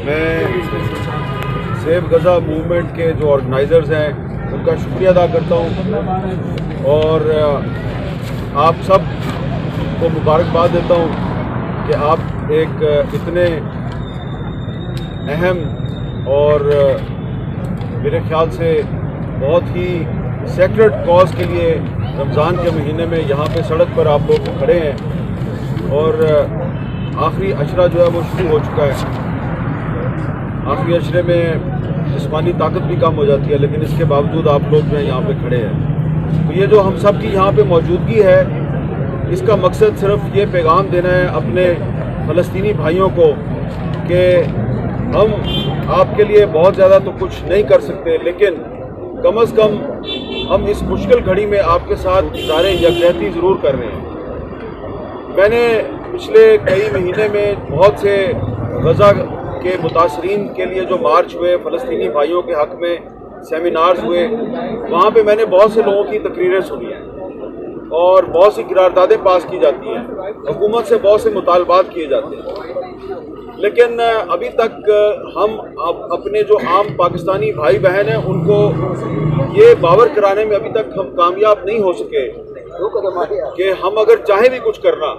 میں save Gaza movement کے جو آرگنائزرز ہیں ان کا شکریہ ادا کرتا ہوں اور آپ سب کو مبارکباد دیتا ہوں کہ آپ ایک اتنے اہم اور میرے خیال سے بہت ہی سیکرڈ کاز کے لیے رمضان کے مہینے میں یہاں پہ سڑک پر آپ لوگ کھڑے ہیں اور آخری عشرہ جو ہے وہ شروع ہو چکا ہے۔ آخری عشرے میں جسمانی طاقت بھی کم ہو جاتی ہے، لیکن اس کے باوجود آپ لوگ جو ہیں یہاں پہ کھڑے ہیں۔ تو یہ جو ہم سب کی یہاں پہ موجودگی ہے، اس کا مقصد صرف یہ پیغام دینا ہے اپنے فلسطینی بھائیوں کو کہ ہم آپ کے لیے بہت زیادہ تو کچھ نہیں کر سکتے، لیکن کم از کم ہم اس مشکل گھڑی میں آپ کے ساتھ اظہار یکجہتی ضرور کر رہے ہیں۔ میں نے پچھلے کئی مہینے میں بہت سے غزہ کے متاثرین کے لیے جو مارچ ہوئے، فلسطینی بھائیوں کے حق میں سیمینارز ہوئے، وہاں پہ میں نے بہت سے لوگوں کی تقریریں سنی ہیں اور بہت سی قراردادیں پاس کی جاتی ہیں، حکومت سے بہت سے مطالبات کیے جاتے ہیں، لیکن ابھی تک ہم اپنے جو عام پاکستانی بھائی بہن ہیں ان کو یہ باور کرانے میں ابھی تک ہم کامیاب نہیں ہو سکے کہ ہم اگر چاہیں بھی کچھ کرنا،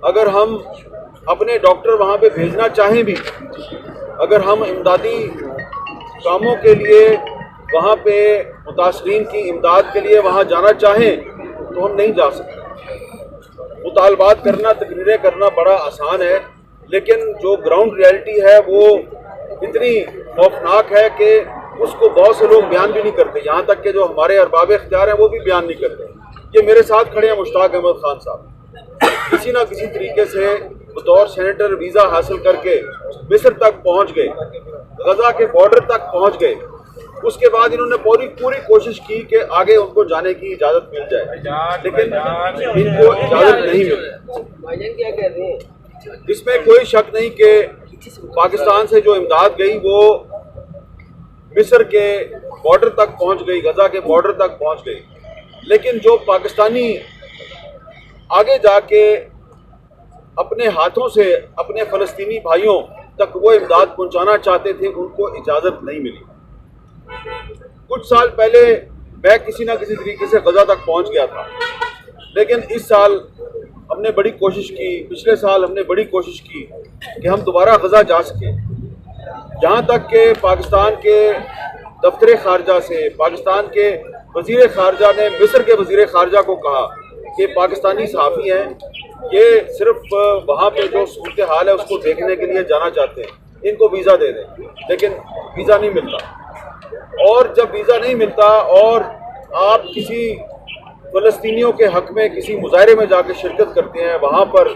اگر ہم اپنے ڈاکٹر وہاں پہ بھیجنا چاہیں بھی، اگر ہم امدادی کاموں کے لیے وہاں پہ متاثرین کی امداد کے لیے وہاں جانا چاہیں تو ہم نہیں جا سکتے۔ مطالبات کرنا، تقریریں کرنا بڑا آسان ہے، لیکن جو گراؤنڈ ریئلٹی ہے وہ اتنی خوفناک ہے کہ اس کو بہت سے لوگ بیان بھی نہیں کرتے، یہاں تک کہ جو ہمارے ارباب اختیار ہیں وہ بھی بیان نہیں کرتے۔ یہ میرے ساتھ کھڑے ہیں مشتاق احمد خان صاحب، کسی نہ کسی طریقے سے بطور سینیٹر ویزا حاصل کر کے مصر تک پہنچ گئے، غزہ کے بارڈر تک پہنچ گئے۔ اس کے بعد انہوں نے پوری کوشش کی کہ آگے ان کو جانے کی اجازت مل جائے، لیکن ان کو اجازت نہیں ملی۔ اس میں کوئی شک نہیں کہ پاکستان سے جو امداد گئی وہ مصر کے بارڈر تک پہنچ گئی، غزہ کے بارڈر تک پہنچ گئی، لیکن جو پاکستانی آگے جا کے اپنے ہاتھوں سے اپنے فلسطینی بھائیوں تک وہ امداد پہنچانا چاہتے تھے ان کو اجازت نہیں ملی۔ کچھ سال پہلے میں کسی نہ کسی طریقے سے غزہ تک پہنچ گیا تھا، لیکن اس سال ہم نے بڑی کوشش کی، پچھلے سال ہم نے بڑی کوشش کی کہ ہم دوبارہ غزہ جا سکیں، یہاں تک کہ پاکستان کے دفتر خارجہ سے پاکستان کے وزیر خارجہ نے مصر کے وزیر خارجہ کو کہا کہ پاکستانی صحافی ہیں، یہ صرف وہاں پہ جو صورتحال ہے اس کو دیکھنے کے لیے جانا چاہتے ہیں، ان کو ویزا دے دیں، لیکن ویزا نہیں ملتا۔ اور جب ویزا نہیں ملتا اور آپ کسی فلسطینیوں کے حق میں کسی مظاہرے میں جا کے شرکت کرتے ہیں، وہاں پر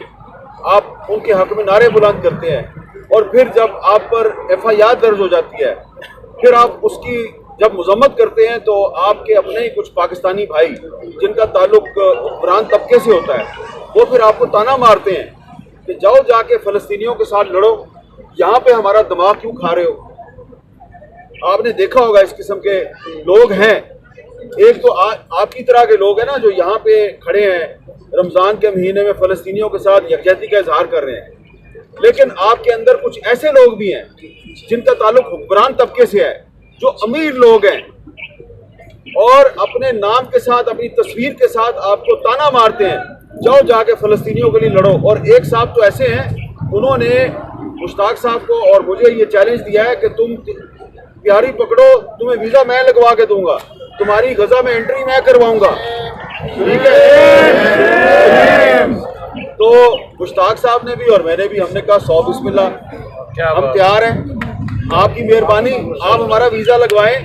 آپ ان کے حق میں نعرے بلند کرتے ہیں، اور پھر جب آپ پر ایف آئی آر درج ہو جاتی ہے، پھر آپ اس کی جب مذمت کرتے ہیں تو آپ کے اپنے ہی کچھ پاکستانی بھائی جن کا تعلق حکمران طبقے سے ہوتا ہے وہ پھر آپ کو تانا مارتے ہیں کہ جاؤ جا کے فلسطینیوں کے ساتھ لڑو، یہاں پہ ہمارا دماغ کیوں کھا رہے ہو۔ آپ نے دیکھا ہوگا اس قسم کے لوگ ہیں، ایک تو آپ کی طرح کے لوگ ہیں نا جو یہاں پہ کھڑے ہیں رمضان کے مہینے میں فلسطینیوں کے ساتھ یکجہتی کا اظہار کر رہے ہیں، لیکن آپ کے اندر کچھ ایسے لوگ بھی ہیں جن کا تعلق حکمران طبقے سے ہے، جو امیر لوگ ہیں اور اپنے نام کے ساتھ اپنی تصویر کے ساتھ آپ کو تانا مارتے ہیں جاؤ جا کے فلسطینیوں کے لیے لڑو۔ اور ایک صاحب تو ایسے ہیں، انہوں نے مشتاق صاحب کو اور مجھے یہ چیلنج دیا ہے کہ تم تیاری پکڑو، تمہیں ویزا میں لگوا کے دوں گا، تمہاری غزہ میں انٹری میں کرواؤں گا، ٹھیک ہے؟ تو مشتاق صاحب نے بھی اور میں نے بھی، ہم نے کہا 100 بسم اللہ، ہم تیار ہیں، آپ کی مہربانی، آپ ہمارا ویزا لگوائیں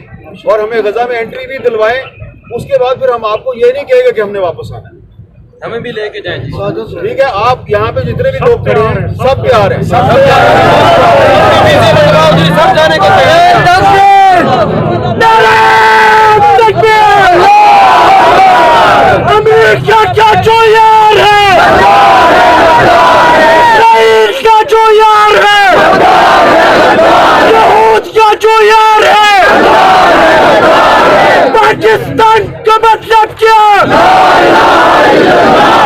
اور ہمیں غزہ میں انٹری بھی دلوائیں، اس کے بعد پھر ہم آپ کو یہ نہیں کہیں گے کہ ہم نے واپس آنا ہے، ہمیں بھی لے کے جائیں جی، ٹھیک ہے؟ آپ یہاں پہ جتنے بھی لوگ کھڑے ہیں سب تیار ہیں، سب جانے کو امریکہ کا جو یار ہے، اسرائیل کا جو یار ہے، یہود کا جو یار ہے، پاکستان کا مطلب کیا،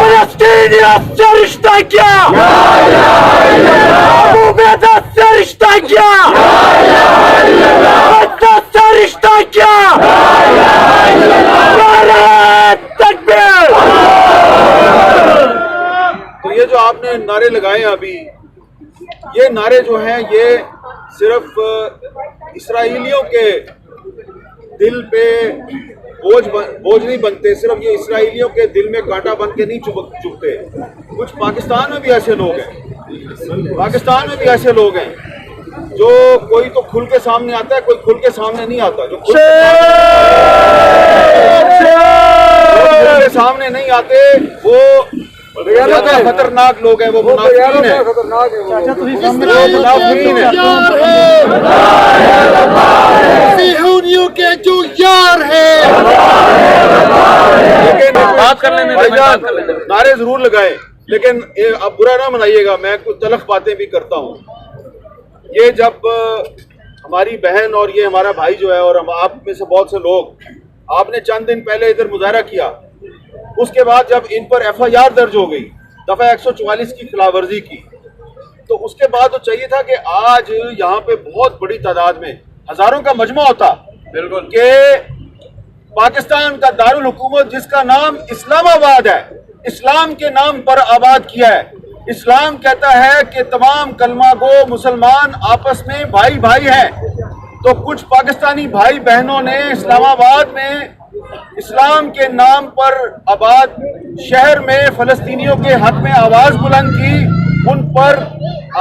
فلسطینیوں سے رشتہ کیا، ابو بیدہ سے رشتہ کیا؟ بدت سے رشتہ کیا؟ نعرہ تکبیر! تو یہ جو آپ نے نعرے لگائے ہیں ابھی، یہ نعرے جو ہیں یہ صرف اسرائیلیوں کے دل پہ بوجھ نہیں بنتے، صرف یہ اسرائیلیوں کے دل میں کانٹا بن کے نہیں چبھتے. کچھ پاکستان میں بھی ایسے لوگ ہیں، پاکستان میں بھی ایسے لوگ ہیں جو کوئی تو کھل کے سامنے آتا ہے، کوئی کھل کے سامنے نہیں آتا. جو کھل کے سامنے نہیں آتے وہ زیادہ خطرناک لوگ ہیں، وہ منافقین ہیں. صہیونیوں کے جو یار ہیں. لیکن بات کر لینے بھائی جان نعرے ضرور لگائے، لیکن اب برا نہ منائیے گا، میں کچھ تلخ باتیں بھی کرتا ہوں. یہ جب ہماری بہن اور یہ ہمارا بھائی جو ہے اور آپ میں سے بہت سے لوگ، آپ نے چند دن پہلے ادھر مظاہرہ کیا، اس کے بعد جب ان پر ایف آئی آر درج ہو گئی دفعہ 144 کی خلاف ورزی کی، تو اس کے بعد تو چاہیے تھا کہ آج یہاں پہ بہت بڑی تعداد میں ہزاروں کا مجمع ہوتا بالکل کہ پاکستان کا دارالحکومت جس کا نام اسلام آباد ہے، اسلام کے نام پر آباد کیا ہے. اسلام کہتا ہے کہ تمام کلمہ گو مسلمان آپس میں بھائی بھائی ہیں. تو کچھ پاکستانی بھائی بہنوں نے اسلام آباد میں اسلام کے نام پر آباد شہر میں فلسطینیوں کے حق میں آواز بلند کی، ان پر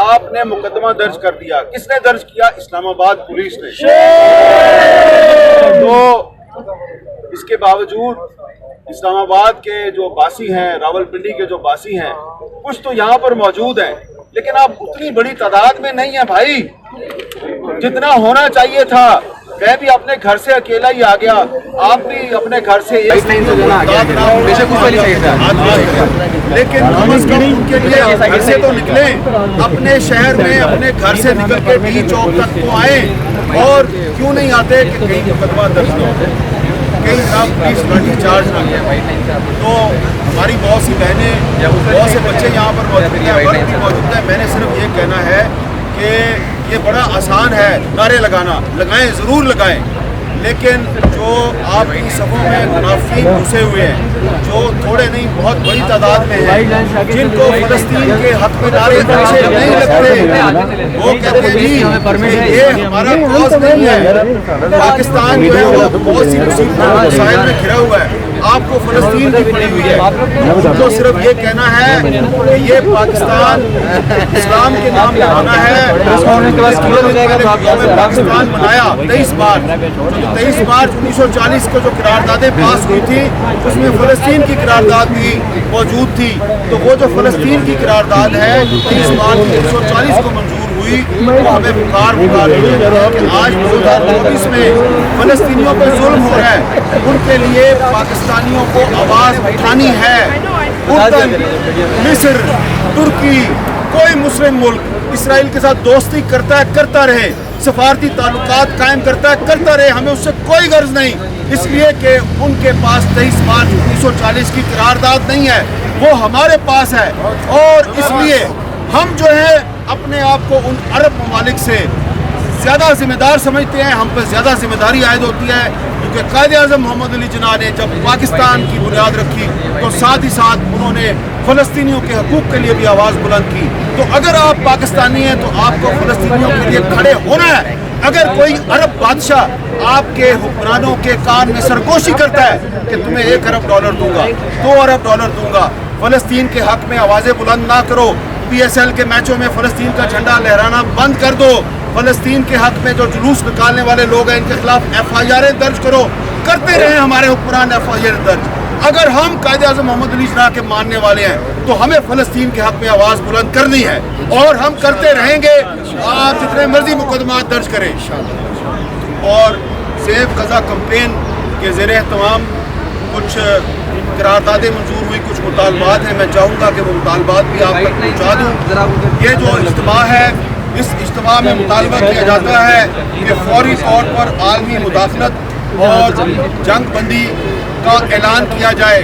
آپ نے مقدمہ درج کر دیا. کس نے درج کیا؟ اسلام آباد پولیس نے. تو اس کے باوجود اسلام آباد کے جو باسی ہیں، راولپنڈی کے جو باسی ہیں، کچھ تو یہاں پر موجود ہیں، لیکن آپ اتنی بڑی تعداد میں نہیں ہیں بھائی جتنا ہونا چاہیے تھا. میں بھی اپنے گھر سے اکیلا ہی آ گیا، آپ بھی اپنے گھر سے لیکن کم از کم ان کے لیے گھر سے تو نکلیں، اپنے شہر میں اپنے گھر سے نکل کے ڈی چوک تک تو آئیں. اور کیوں نہیں آتے کہ کہیں مقدمہ درج نہ ہو، کہیں آپ پولیس لاٹھی چارج نہ کریں. تو ہماری بہت سی بہنیں، بہت سے بچے یہاں پر موجود ہیں، مرد بھی موجود ہیں. میں نے صرف یہ کہنا ہے کہ یہ بڑا آسان ہے نعرے لگانا، لگائیں ضرور لگائیں، لیکن جو آپ کی صفوں میں منافقین گھسے ہوئے ہیں، جو تھوڑے نہیں بہت بڑی تعداد میں ہیں، جن کو فلسطین کے حق میں نعرے اچھے نہیں لگتے، وہ کہتے ہیں کہ یہ ہمارا کاز نہیں ہے. پاکستان جو ہے وہ بہت سی مصیبتوں اور مسائل میں گھرا ہوا ہے، آپ کو فلسطین کی پڑی ہوئی ہے. ان کو صرف یہ کہنا ہے کہ یہ پاکستان اسلام کے نام پہ بنا ہے. پاکستان منایا 23 مارچ 1940 کو جو قراردادیں پاس ہوئی تھی، اس میں فلسطین کی قرارداد بھی موجود تھی. تو وہ جو فلسطین کی قرارداد ہے 23 مارچ 1940 کو منظور ہوئی، وہ ہمیں پکار کہ آج 2024 میں فلسطینیوں پہ ظلم ہو رہا ہے، ان کے لیے پاکستانیوں کو آواز اٹھانی ہے. اردن، مصر، ترکی، کوئی مسلم ملک اسرائیل کے ساتھ دوستی کرتا ہے کرتا رہے، سفارتی تعلقات قائم کرتا ہے کرتا رہے، ہمیں اس سے کوئی غرض نہیں، اس لیے کہ ان کے پاس 23 مارچ 1940 کی قرارداد نہیں ہے، وہ ہمارے پاس ہے. اور اس لیے ہم جو ہے اپنے آپ کو ان عرب ممالک سے زیادہ ذمہ دار سمجھتے ہیں، ہم پر زیادہ ذمہ داری عائد ہوتی ہے، کیونکہ قائد اعظم محمد علی جناح نے جب پاکستان کی بنیاد رکھی تو ساتھ ہی ساتھ انہوں نے فلسطینیوں کے حقوق کے لیے بھی آواز بلند کی. تو اگر آپ پاکستانی ہیں تو آپ کو فلسطینیوں کے لیے کھڑے ہونا ہے. اگر کوئی عرب بادشاہ آپ کے حکمرانوں کے کان میں سرگوشی کرتا ہے کہ تمہیں $1 ارب دوں گا، $2 ارب دوں گا، فلسطین کے حق میں آوازیں بلند نہ کرو، PSL کے میچوں میں فلسطین کا جھنڈا لہرانا بند کر دو، فلسطین کے حق میں جو جلوس نکالنے والے لوگ ہیں ان کے خلاف FIR درج کرو، کرتے رہے ہمارے حکمران FIR درج. اگر ہم قائد اعظم محمد علی جناح کے ماننے والے ہیں تو ہمیں فلسطین کے حق میں آواز بلند کرنی ہے، اور ہم کرتے رہیں گے. آپ جتنے مرضی مقدمات درج کریں. اور سیف غزہ کمپین کے زیر اہتمام کچھ قراردادیں منظور ہوئی، کچھ مطالبات ہیں، میں چاہوں گا کہ وہ مطالبات بھی آپ تک پہنچا دوں. یہ جو اجتماع ہے، اس اجتماع میں مطالبہ کیا جاتا ہے کہ فوری طور پر عالمی مداخلت اور جنگ بندی کا اعلان کیا جائے.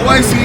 OIC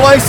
OIC